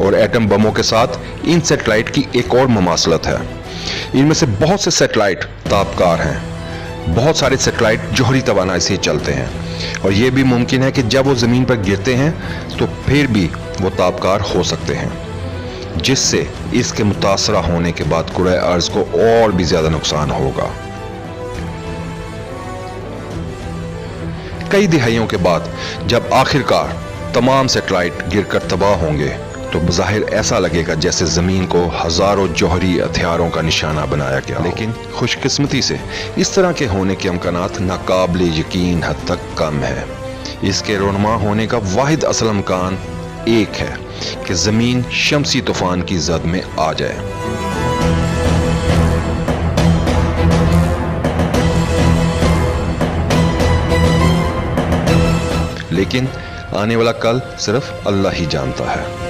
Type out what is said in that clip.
और एटम बमों के साथ इन सैटेलाइट की एक और मुमासलत है। इनमें से बहुत से सैटेलाइट तापकार हैं। बहुत सारे सैटेलाइट जोहरी तवानाई से चलते हैं और यह भी मुमकिन है कि जब वो जमीन पर गिरते हैं तो फिर भी वो तापकार हो सकते हैं, जिससे इसके मुतासरा होने के बाद कुरे अर्ज को और भी ज्यादा नुकसान होगा। कई दिहाइयों के बाद जब आखिरकार तमाम सैटेलाइट गिरकर तबाह होंगे तो बज़ाहिर ऐसा लगेगा जैसे जमीन को हजारों जौहरी हथियारों का निशाना बनाया गया। लेकिन खुशकिस्मती से इस तरह के होने के अमकानात नाकाबिले यकीन हद तक कम है। इसके रोनमा होने का वाहिद असल अमकान एक है कि जमीन शमसी तूफान की जद में आ जाए। लेकिन आने वाला कल सिर्फ अल्लाह ही जानता है।